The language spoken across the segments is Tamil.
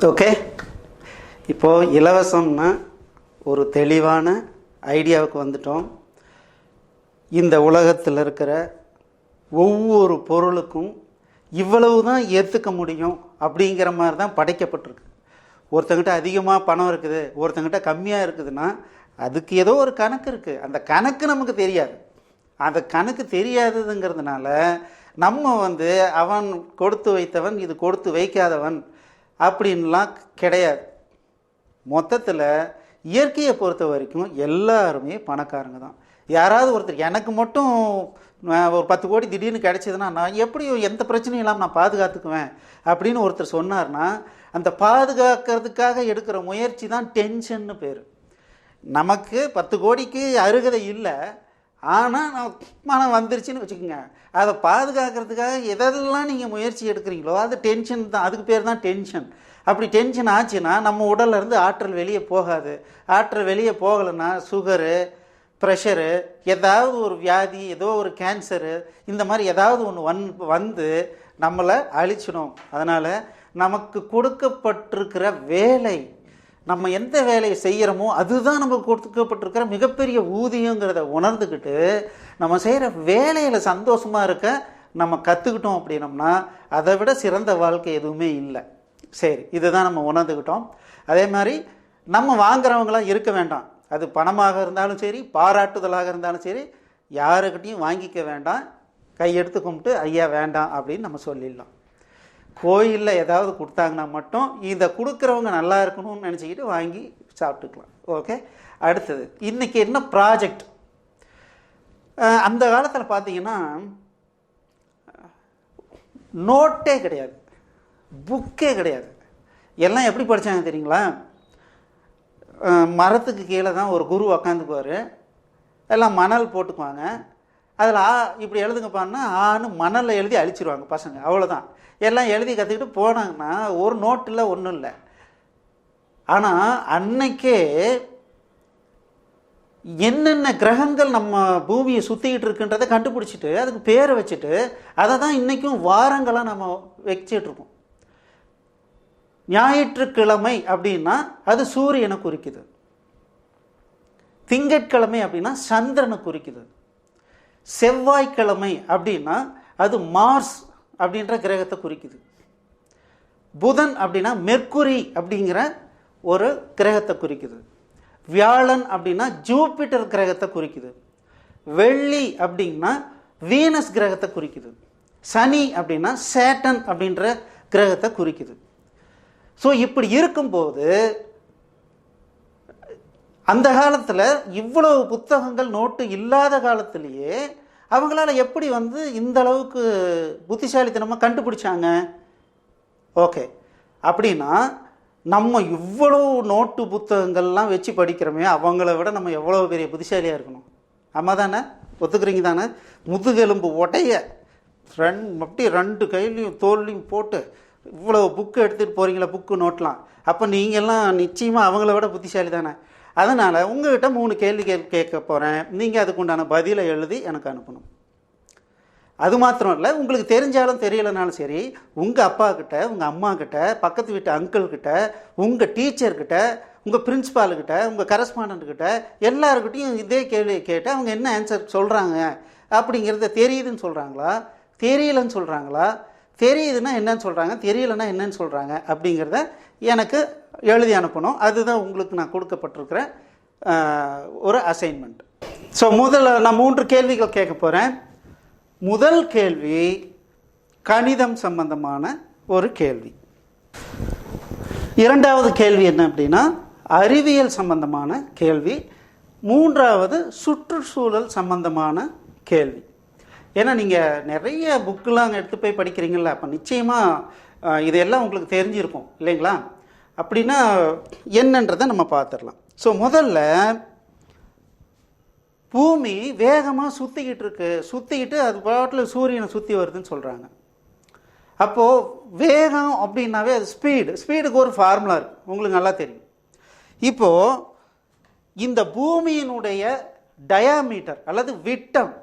ஓகே, இப்போது இலவசம்னா ஒரு தெளிவான ஐடியாவுக்கு வந்துட்டோம். இந்த உலகத்தில் இருக்கிற ஒவ்வொரு பொருளுக்கும் இவ்வளவு தான் ஏற்றுக்க முடியும் அப்படிங்கிற மாதிரி தான் படைக்கப்பட்டிருக்கு. ஒருத்தங்கிட்ட அதிகமாக பணம் இருக்குது, ஒருத்தங்கிட்ட கம்மியாக இருக்குதுன்னா அதுக்கு ஏதோ ஒரு கணக்கு இருக்குது. அந்த கணக்கு நமக்கு தெரியாது. அந்த கணக்கு தெரியாததுங்கிறதுனால நம்ம அவன் கொடுத்து வைத்தவன், இது கொடுத்து வைக்காதவன் அப்படின்லாம் கிடையாது. மொத்தத்தில் இயற்கையை பொறுத்த வரைக்கும் எல்லாருமே பணக்காரங்க தான். யாராவது ஒருத்தர் எனக்கு மட்டும் ஒரு 10 கோடி திடீர்னு கிடைச்சதுன்னா நான் எப்படி எந்த பிரச்சனையும் இல்லாமல் நான் பாதுகாத்துக்குவேன் அப்படின்னு ஒருத்தர் சொன்னார்னா அந்த பாதுகாக்கிறதுக்காக எடுக்கிற முயற்சி தான் டென்ஷன்னு பேர். நமக்கு 10 கோடிக்கு அருகதை இல்லை, ஆனால் மனம் வந்துருச்சுன்னு வச்சுக்கோங்க, அதை பாதுகாக்கிறதுக்காக எதெல்லாம் நீங்கள் முயற்சி எடுக்கிறீங்களோ அது டென்ஷன் தான். அதுக்கு பேர் தான் டென்ஷன். அப்படி டென்ஷன் ஆச்சுன்னா நம்ம உடல்லேருந்து ஆற்றல் வெளியே போகாது. ஆற்றல் வெளியே போகலைன்னா சுகரு, ப்ரெஷரு, ஏதாவது ஒரு வியாதி, ஏதோ ஒரு கேன்சரு, இந்த மாதிரி ஏதாவது ஒன்று வந்து நம்மளை அழிச்சிடும். அதனால் நமக்கு கொடுக்கப்பட்டிருக்கிற வேலை, நம்ம எந்த வேலையை செய்கிறோமோ அதுதான் நமக்கு கொடுக்கப்பட்டிருக்கிற மிகப்பெரிய ஊதியங்கிறத உணர்ந்துக்கிட்டு நம்ம செய்கிற வேலையில் சந்தோஷமாக இருக்க நம்ம கற்றுக்கிட்டோம் அப்படின்னம்னா அதை விட சிறந்த வாழ்க்கை எதுவுமே இல்லை. சரி, இதுதான் நம்ம உணர்ந்துக்கிட்டோம். அதே மாதிரி நம்ம வாங்குறவங்களாம் இருக்க வேண்டாம். அது பணமாக இருந்தாலும் சரி, பாராட்டுதலாக இருந்தாலும் சரி, யாருக்கிட்டையும் வாங்கிக்க வேண்டாம். கையெடுத்து கும்பிட்டு ஐயா வேண்டாம் அப்படின்னு நம்ம சொல்லிடலாம். கோயிலில் ஏதாவது கொடுத்தாங்கன்னா மட்டும் இந்த கொடுக்குறவங்க நல்லா இருக்கணும்னு நினச்சிக்கிட்டு வாங்கி சாப்பிட்டுக்கலாம். ஓகே, அடுத்தது இன்றைக்கி என்ன ப்ராஜெக்ட்? அந்த காலத்தில் பார்த்தீங்கன்னா நோட்டே கிடையாது, புக்கே கிடையாது. எல்லாம் எப்படி படித்தாங்க தெரியுங்களா? மரத்துக்கு கீழே தான் ஒரு குரு உக்காந்துக்குவார், எல்லாம் மணல் போட்டுக்குவாங்க, அதில் இப்படி எழுதுங்கப்பான்னா ஆன்னு மணலில் எழுதி அழிச்சிருவாங்க பசங்க. அவ்வளோதான். எல்லாம் எழுதி கற்றுக்கிட்டு போனாங்கன்னா ஒரு நோட்டு இல்லை, ஒன்றும் இல்லை. ஆனால் அன்னைக்கே என்னென்ன கிரகங்கள் நம்ம பூமியை சுற்றிக்கிட்டு இருக்குன்றதை கண்டுபிடிச்சிட்டு அதுக்கு பேரை வச்சுட்டு அதை தான் இன்றைக்கும் வாரங்களாக நம்ம வச்சிட்ருக்கோம். ஞாயிற்றுக்கிழமை அப்படின்னா அது சூரியனை குறிக்குது, திங்கட்கிழமை அப்படின்னா சந்திரனை குறிக்குது, செவ்வாய்க்கிழமை அப்படின்னா அது மார்ஸ் அப்படின்ற கிரகத்தை குறிக்குது, புதன் அப்படின்னா மெர்க்குரி அப்படிங்கிற ஒரு கிரகத்தை குறிக்குது, வியாழன் அப்படின்னா ஜூபிட்டர் கிரகத்தை குறிக்குது, வெள்ளி அப்படின்னா வீனஸ் கிரகத்தை குறிக்குது, சனி அப்படின்னா சேட்டன் அப்படின்ற கிரகத்தை குறிக்குது. ஸோ இப்படி இருக்கும்போது அந்த காலத்தில் இவ்வளவு புத்தகங்கள் நோட்டு இல்லாத காலத்திலேயே அவங்களால எப்படி இந்த அளவுக்கு புத்திசாலித்தனமாக கண்டுபிடிச்சாங்க? ஓகே, அப்படின்னா நம்ம இவ்வளவு நோட்டு புத்தகங்கள்லாம் வச்சு படிக்கிறோமே, அவங்கள விட நம்ம எவ்வளோ பெரிய புத்திசாலியாக இருக்கணும். ஆமாம் தானே? ஒத்துக்கிறீங்க தானே? முதுகெலும்பு உடைய அப்படியே 2 கையிலையும் தோல்லையும் போட்டு இவ்வளோ புக்கு எடுத்துகிட்டு போகிறீங்களா, புக்கு நோட்டலாம். அப்போ நீங்கள்லாம் நிச்சயமாக அவங்கள விட புத்திசாலி தானே. அதனால் உங்கள்கிட்ட 3 கேள்வி கேட்க போகிறேன். நீங்கள் அதுக்குண்டான பதிலை எழுதி எனக்கு அனுப்பணும். அது மாத்திரம் இல்லை, உங்களுக்கு தெரிஞ்சாலும் தெரியலைனாலும் சரி, உங்கள் அப்பா கிட்ட, உங்கள் அம்மா கிட்ட, பக்கத்து வீட்டு அங்கிள்கிட்ட, உங்கள் டீச்சர்கிட்ட, உங்கள் பிரின்ஸிபால்கிட்ட, உங்கள் கரஸ்பாண்டன்ட்கிட்ட எல்லாருக்கிட்டையும் இதே கேள்வியை கேட்டு அவங்க என்ன ஆன்சர் சொல்கிறாங்க அப்படிங்கிறத தெரியுதுன்னு சொல்கிறாங்களா, தெரியலன்னு சொல்கிறாங்களா, தெரியுதுன்னா என்னன்னு சொல்கிறாங்க, தெரியலைன்னா என்னன்னு சொல்கிறாங்க அப்படிங்கிறத எனக்கு எழுதி அனுப்பணும். அதுதான் உங்களுக்கு நான் கொடுக்கப்பட்டிருக்கிற ஒரு அசைன்மெண்ட். ஸோ முதல்ல நான் 3 கேள்விகள் கேட்க போகிறேன். முதல் கேள்வி கணிதம் சம்பந்தமான ஒரு கேள்வி. இரண்டாவது கேள்வி என்ன அப்படின்னா அறிவியல் சம்பந்தமான கேள்வி. மூன்றாவது சுற்றுச்சூழல் சம்பந்தமான கேள்வி. ஏன்னா நீங்கள் நிறைய புக்கெலாம் எடுத்து போய் படிக்கிறீங்களா, அப்போ நிச்சயமாக இதெல்லாம் உங்களுக்கு தெரிஞ்சிருக்கும் இல்லைங்களா? அப்படின்னா என்னன்றதை நம்ம பார்த்துடலாம். ஸோ முதல்ல பூமி வேகமாக சுற்றிக்கிட்டு அது பாட்டில் சூரியனை சுற்றி வருதுன்னு சொல்கிறாங்க. அப்போது வேகம் அப்படின்னாவே அது ஸ்பீடுக்கு ஒரு ஃபார்முலா இருக்குது, உங்களுக்கு நல்லா தெரியும். இப்போது இந்த பூமியினுடைய டயாமீட்டர் அல்லது விட்டம்,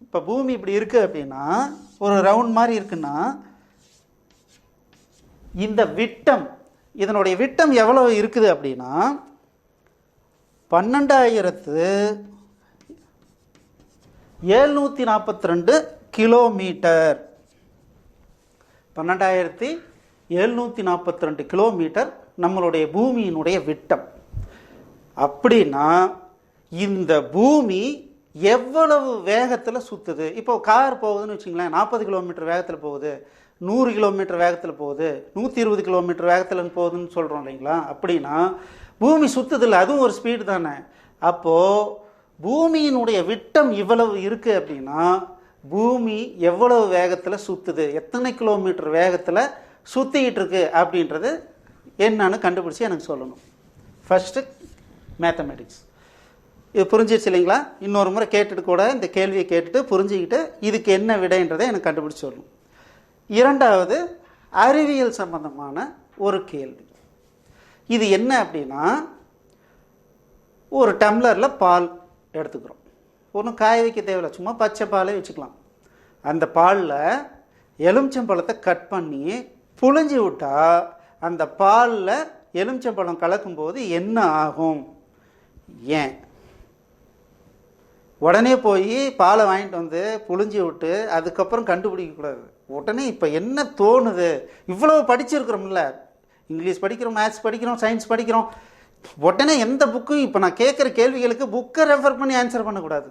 இப்போ பூமி இப்படி இருக்குது அப்படின்னா ஒரு ரவுண்ட் மாதிரி இருக்குன்னா இந்த விட்டம் இதனுடைய விட்டம் எவ்வளவு இருக்குது அப்படின்னா 12,742 கிலோமீட்டர். 12,742 கிலோமீட்டர் நம்மளுடைய பூமியினுடைய விட்டம். அப்படின்னா இந்த பூமி எவ்வளவு வேகத்தில் சுற்றுது? இப்போ கார் போகுதுன்னு வச்சுங்களேன், 40 கிலோமீட்டர் வேகத்தில் போகுது, 100 கிலோமீட்டர் வேகத்தில் போகுது, 120 கிலோமீட்டர் வேகத்தில் போகுதுன்னு சொல்கிறோம் இல்லைங்களா? அப்படின்னா பூமி சுற்றுதில்ல, அதுவும் ஒரு ஸ்பீடு தானே. அப்போது பூமியினுடைய விட்டம் இவ்வளவு இருக்குது அப்படின்னா பூமி எவ்வளவு வேகத்தில் சுற்றுது, எத்தனை கிலோமீட்டர் வேகத்தில் சுற்றிக்கிட்டு இருக்கு அப்படின்றது என்னன்னு கண்டுபிடிச்சி எனக்கு சொல்லணும். First mathematics. இது புரிஞ்சிருச்சு இல்லைங்களா? இன்னொரு முறை கேட்டுட்டு கூட இந்த கேள்வியை கேட்டுட்டு புரிஞ்சுக்கிட்டு இதுக்கு என்ன விடைன்றதை எனக்கு கண்டுபிடிச்சி சொல்லணும். இரண்டாவது அறிவியல் சம்பந்தமான ஒரு கேள்வி. இது என்ன அப்படின்னா, ஒரு டம்ளரில் பால் எடுத்துக்கிறோம். ஒன்றும் காய வைக்க தேவையில்லை, சும்மா பச்சை பாலே வச்சுக்கலாம். அந்த பாலில் எலுமிச்சம்பழத்தை கட் பண்ணி புழிஞ்சு விட்டால் அந்த பாலில் எலுமிச்சம்பழம் கலக்கும்போது என்ன ஆகும்? ஏன் உடனே போய் பாலை வாங்கிட்டு வந்து புழிஞ்சி விட்டு அதுக்கப்புறம் கண்டுபிடிக்கக்கூடாது. உடனே இப்போ என்ன தோணுது? இவ்வளோ படிச்சிருக்கிறோம்ல, இங்கிலீஷ் படிக்கிறோம், மேத்ஸ் படிக்கிறோம், சயின்ஸ் படிக்கிறோம். உடனே எந்த புக்கும் இப்போ நான் கேட்குற கேள்விகளுக்கு புக்கை ரெஃபர் பண்ணி ஆன்சர் பண்ணக்கூடாது.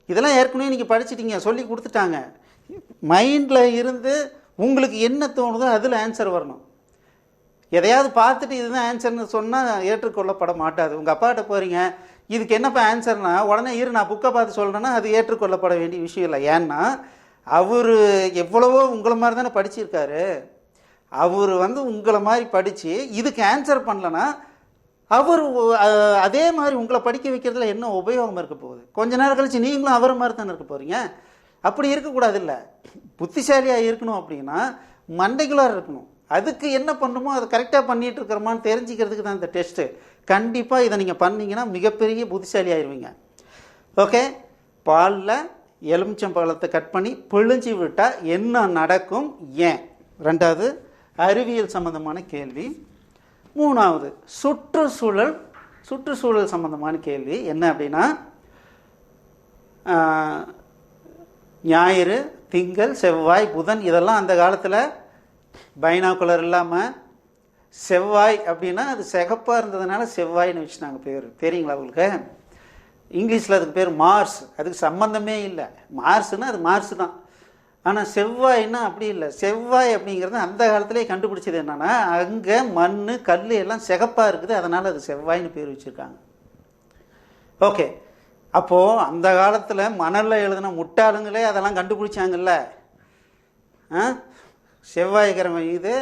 இதெல்லாம் ஏற்கனவே நீங்கள் படிச்சிட்டிங்க, சொல்லி கொடுத்துட்டாங்க. மைண்டில் இருந்து உங்களுக்கு என்ன தோணுதோ அதில் ஆன்சர் வரணும். எதையாவது பார்த்துட்டு இதுதான் ஆன்சர்னு சொன்னால் ஏற்றுக்கொள்ளப்பட மாட்டாது. உங்கள் அப்பாட்ட போகிறீங்க, இதுக்கு என்னப்பா ஆன்சர்னா உடனே நான் புக்கை பார்த்து சொல்கிறேன்னா அது ஏற்றுக்கொள்ளப்பட வேண்டிய விஷயம் இல்லை. ஏன்னா அவர் எவ்வளவோ உங்களை மாதிரி தானே படிச்சிருக்காரு. அவர் உங்களை மாதிரி படித்து இதுக்கு ஆன்சர் பண்ணலன்னா அவர் அதே மாதிரி உங்களை படிக்க வைக்கிறதுல என்ன உபயோகம் இருக்க போகுது? கொஞ்ச நேரம் கழிச்சு நீங்களும் அவர் மாதிரி தானே இருக்க போகிறீங்க. அப்படி இருக்கக்கூடாது. இல்லை, புத்திசாலியாக இருக்கணும் அப்படின்னா மண்டைக்குள்ளார இருக்கணும். அதுக்கு என்ன பண்ணணுமோ அதை கரெக்டாக பண்ணிகிட்டு இருக்கிறோமான்னு தெரிஞ்சுக்கிறதுக்கு தான் இந்த டெஸ்ட்டு. கண்டிப்பாக இதை நீங்கள் பண்ணிங்கன்னா மிகப்பெரிய புத்திசாலி ஆயிடுவீங்க. ஓகே, பாலில் எலுமிச்சம்பழத்தை கட் பண்ணி பிழிஞ்சி விட்டால் என்ன நடக்கும்? ஏன்? ரெண்டாவது அறிவியல் சம்பந்தமான கேள்வி. மூணாவது சுற்றுச்சூழல் சம்பந்தமான கேள்வி. என்ன அப்படின்னா, ஞாயிறு, திங்கள், செவ்வாய், புதன் இதெல்லாம் அந்த காலத்தில் பைனாக்குலர் இல்லாமல் செவ்வாய் அப்படின்னா அது சிகப்பாக இருந்ததுனால செவ்வாய்னு வச்சுனாங்க பேர். தெரியுங்களா உங்களுக்கு? இங்கிலீஷில் அதுக்கு பேர் மார்ஸ். அதுக்கு சம்மந்தமே இல்லை. மார்ஸ்னால் அது மார்ஸ் தான். ஆனால் செவ்வாய்னா அப்படி இல்லை. செவ்வாய் அப்படிங்கிறது அந்த காலத்திலே கண்டுபிடிச்சது என்னென்னா, அங்கே மண் கல் எல்லாம் சிகப்பாக இருக்குது, அதனால் அது செவ்வாய்னு பேர் வச்சுருக்காங்க. ஓகே, அப்போது அந்த காலத்தில் மணலில் எழுதின முட்டாளுங்களே அதெல்லாம் கண்டுபிடிச்சாங்கல்ல. செவ்வாய் கிழமை இது,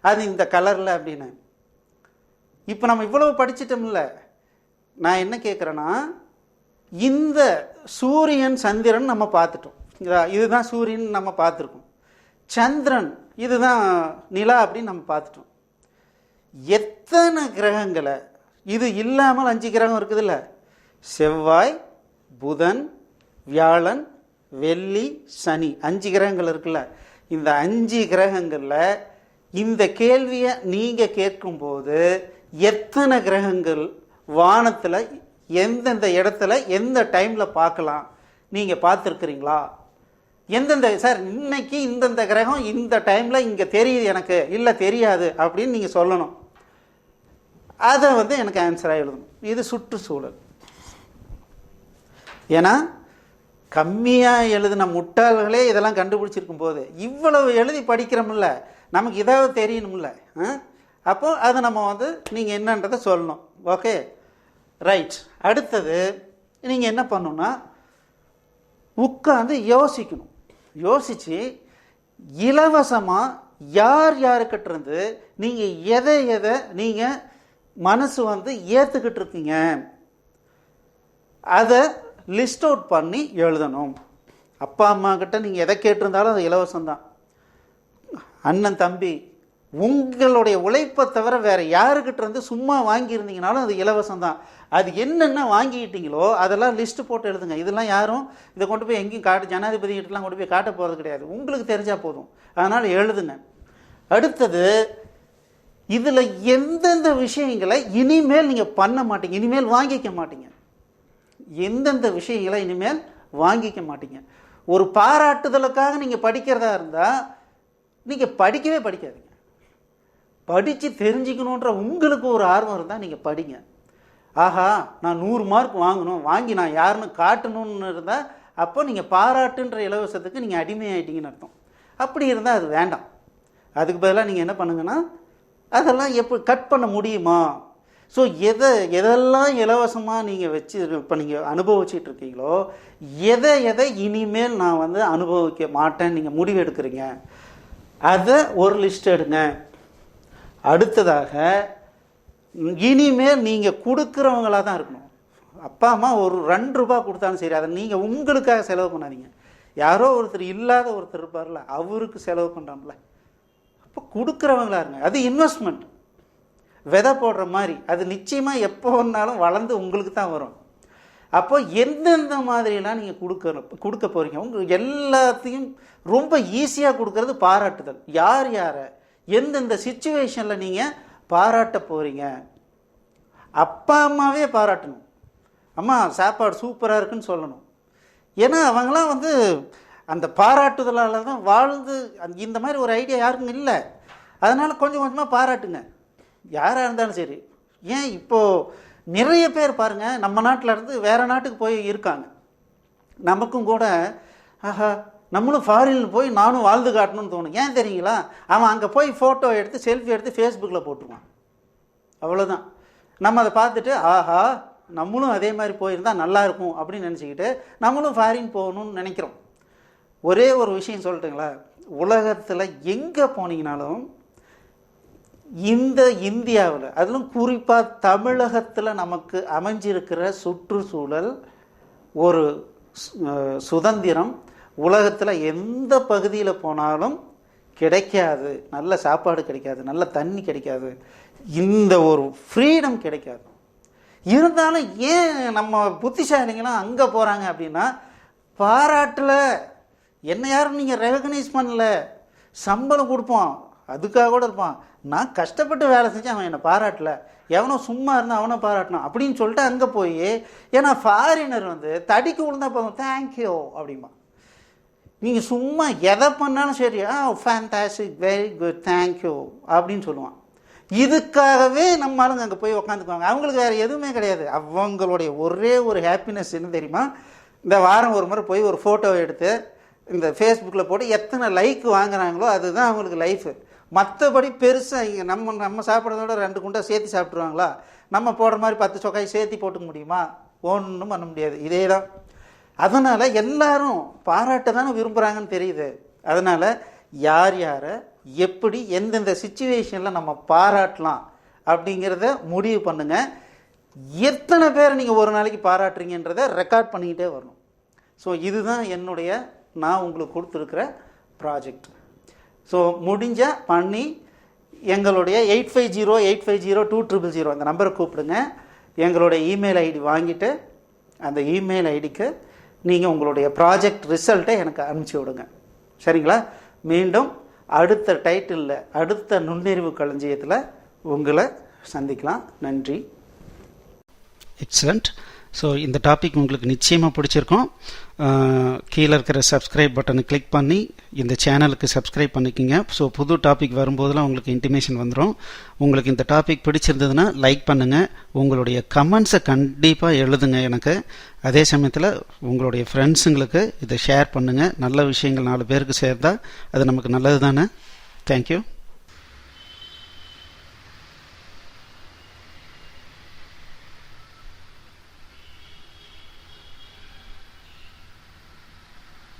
அது இந்த கலரில் அப்படின்னு. இப்போ நம்ம இவ்வளவு படிச்சிட்டோம்ல. நான் என்ன கேட்குறேன்னா, இந்த சூரியன் சந்திரன் நம்ம பார்த்துட்டோம். இதுதான் சூரியன் நம்ம பார்த்துருக்கோம். சந்திரன் இதுதான் நிலா அப்படின்னு நம்ம பார்த்துட்டோம். எத்தனை கிரகங்களை, இது இல்லாமல் 5 கிரகம் இருக்குதுல்ல, செவ்வாய், புதன், வியாழன், வெள்ளி, சனி, 5 கிரகங்கள் இருக்குல்ல. இந்த 5 கிரகங்களில் இந்த கேள்வியை நீங்கள் கேட்கும்போது எத்தனை கிரகங்கள் வானத்தில் எந்தெந்த இடத்துல எந்த டைமில் பார்க்கலாம் நீங்கள் பார்த்துருக்குறீங்களா? எந்தெந்த சார் இன்னைக்கு இந்தந்த கிரகம் இந்த டைமில் இங்கே தெரியுது எனக்கு, இல்லை தெரியாது அப்படின்னு நீங்கள் சொல்லணும். அதை எனக்கு ஆன்சராக எழுதணும். இது சுற்றுச்சூழல். ஏன்னா கம்மியாக எழுதின முட்டாள்களே இதெல்லாம் கண்டுபிடிச்சிருக்கும் போது இவ்வளவு எழுதி படிக்கிறோம்ல, நமக்கு இதாவது தெரியணும்ல. அப்போது அதை நம்ம நீங்கள் என்னன்றதை சொல்லணும். Okay, right. அடுத்தது நீங்கள் என்ன பண்ணணும்னா, உட்காந்து யோசிக்கணும். யோசித்து இலவசமாக யார் யாருக்கிட்டேருந்து நீங்கள் எதை நீங்கள் மனசு ஏற்றுக்கிட்டு இருக்கீங்க அதை லிஸ்ட் அவுட் பண்ணி எழுதணும். அப்பா அம்மா கிட்ட நீங்கள் எதை கேட்டிருந்தாலும் அது இலவசம்தான். அண்ணன் தம்பி உங்களுடைய உழைப்பை தவிர வேறு யாருக்கிட்ட இருந்து சும்மா வாங்கியிருந்தீங்கனாலும் அது இலவசம்தான். அது என்னென்ன வாங்கிக்கிட்டீங்களோ அதெல்லாம் லிஸ்ட்டு போட்டு எழுதுங்க. இதெல்லாம் யாரும் இதை கொண்டு போய் எங்கேயும் ஜனாதிபதிகிட்டலாம் கொண்டு போய் காட்ட போகிறது கிடையாது. உங்களுக்கு தெரிஞ்சால் போதும். அதனால் எழுதுங்க. அடுத்தது இதில் எந்தெந்த விஷயங்களை இனிமேல் நீங்கள் பண்ண மாட்டீங்க, இனிமேல் வாங்கிக்க மாட்டீங்க, எந்தெந்த விஷயங்களை இனிமேல் வாங்கிக்க மாட்டீங்க. ஒரு பாராட்டுதலுக்காக நீங்கள் படிக்கிறதா இருந்தால் நீங்கள் படிக்கவே படிக்காதீங்க. படித்து தெரிஞ்சுக்கணுன்ற உங்களுக்கு ஒரு ஆர்வம் இருந்தால் நீங்கள் படிங்க. ஆஹா நான் 100 மார்க் வாங்கணும், வாங்கி நான் யாருன்னு காட்டணும்னு இருந்தால் அப்போ நீங்கள் பாராட்டுன்ற இலவசத்துக்கு நீங்கள் அடிமையாயிட்டீங்கன்னு அர்த்தம். அப்படி இருந்தால் அது வேண்டாம். அதுக்கு பதிலாக நீங்கள் என்ன பண்ணுங்கன்னா, அதெல்லாம் எப்படி கட் பண்ண முடியுமா? ஸோ எதெல்லாம் இலவசமாக நீங்கள் வச்சு இப்போ நீங்கள் அனுபவிச்சுட்டு இருக்கீங்களோ, எதை இனிமேல் நான் வந்து அனுபவிக்க மாட்டேன் நீங்கள் முடிவு எடுக்கிறீங்க, அதை ஒரு லிஸ்ட் எடுங்க. அடுத்ததாக இனிமேல் நீங்கள் கொடுக்குறவங்களாக தான் இருக்கணும். அப்பா அம்மா ஒரு 2 ரூபா கொடுத்தாலும் சரி, அதை நீங்கள் உங்களுக்காக செலவு பண்ணாதீங்க. யாரோ ஒருத்தர் இல்லாத ஒருத்தர் இருப்பார்ல, அவருக்கு செலவு பண்ணுறாங்கள, அப்போ கொடுக்குறவங்களா இருங்க. அது இன்வெஸ்ட்மெண்ட், விதை போடுற மாதிரி. அது நிச்சயமாக எப்போ வந்தாலும் வளர்ந்து உங்களுக்கு தான் வரும். அப்போ எந்தெந்த மாதிரிலாம் நீங்கள் கொடுக்க போகிறீங்க, உங்களுக்கு எல்லாத்தையும் ரொம்ப ஈஸியாக கொடுக்கறது பாராட்டுதல். யார் யாரை எந்தெந்த சிச்சுவேஷனில் நீங்கள் பாராட்ட போகிறீங்க. அப்பா அம்மாவே பாராட்டணும். அம்மா சாப்பாடு சூப்பராக இருக்குன்னு சொல்லணும். ஏன்னா அவங்களாம் வந்து அந்த பாராட்டுதலால் தான் வாழ்ந்து, இந்த மாதிரி ஒரு ஐடியா யாருக்கும் இல்லை. அதனால் கொஞ்சம் கொஞ்சமாக பாராட்டுங்க, யாராக இருந்தாலும் சரி. ஏன் இப்போது நிறைய பேர் பாருங்கள், நம்ம நாட்டில் இருந்து வேறு நாட்டுக்கு போய் இருக்காங்க. நமக்கும் கூட ஆஹா நம்மளும் ஃபாரினில் போய் நானும் வாழ்ந்து காட்டணும்னு தோணும். ஏன் தெரியுங்களா? அவன் அங்கே போய் ஃபோட்டோ எடுத்து செல்ஃபி எடுத்து ஃபேஸ்புக்கில் போட்டுருவான், அவ்வளோதான். நம்ம அதை பார்த்துட்டு ஆஹா நம்மளும் அதே மாதிரி போயிருந்தால் நல்லாயிருக்கும் அப்படின்னு நினச்சிக்கிட்டு நம்மளும் ஃபாரின் போகணும்னு நினைக்கிறோம். ஒரே ஒரு விஷயம் சொல்லட்டுங்களா, உலகத்தில் எங்கே போனீங்கனாலும் இந்த இந்தியாவில், அதிலும் குறிப்பாக தமிழகத்தில் நமக்கு அமைஞ்சிருக்கிற சுற்றுச்சூழல், ஒரு சுதந்திரம் உலகத்தில் எந்த பகுதியில் போனாலும் கிடைக்காது. நல்ல சாப்பாடு கிடைக்காது, நல்ல தண்ணி கிடைக்காது, இந்த ஒரு ஃப்ரீடம் கிடைக்காது. இருந்தாலும் ஏன் நம்ம புத்திசாலிங்களாம் அங்கே போகிறாங்க அப்படின்னா, பாராட்டல, என்ன யாரும் நீங்கள் ரெகக்னைஸ் பண்ணல, சம்பளம் கொடுப்போம் அதுக்காக கூட இருப்பான், நான் கஷ்டப்பட்டு வேலை செஞ்சு அவன் என்னை பாராட்டல, எவனோ சும்மா இருந்தால் அவனை பாராட்டணும் அப்படின்னு சொல்லிட்டு அங்கே போய், ஏன்னா ஃபாரினர் வந்து தடிக்கு விழுந்தா போதும் தேங்க்யூ அப்படிமா. நீங்கள் சும்மா எதை பண்ணாலும் சரி ஃபேண்டாஸ்டிக் வெரி குட் தேங்க்யூ அப்படின்னு சொல்லுவான். இதுக்காகவே நம்ம ஆளுங்க அங்கே போய் உக்காந்துக்குவாங்க. அவங்களுக்கு வேறு எதுவுமே கிடையாது. அவங்களுடைய ஒரே ஒரு ஹாப்பினஸ் என்ன தெரியுமா, இந்த வாரம் ஒரு முறை போய் ஒரு ஃபோட்டோ எடுத்து இந்த ஃபேஸ்புக்கில் போட்டு எத்தனை லைக் வாங்குறாங்களோ அதுதான் அவங்களுக்கு லைஃபு. மற்றபடி பெருசாக இங்கே நம்ம சாப்பிட்றதோட 2 குண்டா சேர்த்து சாப்பிட்ருவாங்களா? நம்ம போடுற மாதிரி 10 சொக்காய் சேர்த்து போட்டுக்க முடியுமா? ஒன்றும் பண்ண முடியாது. இதே தான். அதனால் எல்லாரும் பாராட்ட தானே விரும்புகிறாங்கன்னு தெரியுது. அதனால் யார் யாரை எப்படி எந்தெந்த சிச்சுவேஷனில் நம்ம பாராட்டலாம் அப்படிங்கிறத முடிவு பண்ணுங்கள். எத்தனை பேர் நீங்கள் ஒரு நாளைக்கு பாராட்டுறீங்கன்றதை ரெக்கார்ட் பண்ணிக்கிட்டே வரணும். ஸோ இதுதான் நான் உங்களுக்கு கொடுத்துருக்கிற ப்ராஜெக்ட். ஸோ முடிஞ்சால் பண்ணி எங்களுடைய 8508502000 அந்த நம்பரை கூப்பிடுங்க. எங்களுடைய இமெயில் ஐடி வாங்கிட்டு அந்த இமெயில் ஐடிக்கு நீங்கள் உங்களுடைய ப்ராஜெக்ட் ரிசல்ட்டை எனக்கு அனுப்பிச்சி விடுங்க. சரிங்களா? மீண்டும் அடுத்த டைட்டிலில் அடுத்த நுண்ணறிவு களஞ்சியத்தில் உங்களை சந்திக்கலாம். நன்றி. எக்ஸலண்ட். ஸோ இந்த டாபிக் உங்களுக்கு நிச்சயமாக பிடிச்சிருக்கும். கீழே இருக்கிற சப்ஸ்கிரைப் பட்டனை கிளிக் பண்ணி இந்த சேனலுக்கு சப்ஸ்கிரைப் பண்ணிக்கிங்க. ஸோ புது டாபிக் வரும்போதெல்லாம் உங்களுக்கு இன்டிமேஷன் வந்துடும். உங்களுக்கு இந்த டாபிக் பிடிச்சிருந்ததுன்னா லைக் பண்ணுங்கள். உங்களுடைய கமெண்ட்ஸை கண்டிப்பாக எழுதுங்க எனக்கு. அதே சமயத்தில் உங்களுடைய ஃப்ரெண்ட்ஸுங்களுக்கு இதை ஷேர் பண்ணுங்கள். நல்ல விஷயங்கள் 4 பேருக்கு சேர்ந்தால் அது நமக்கு நல்லது தானே. தேங்க்யூ.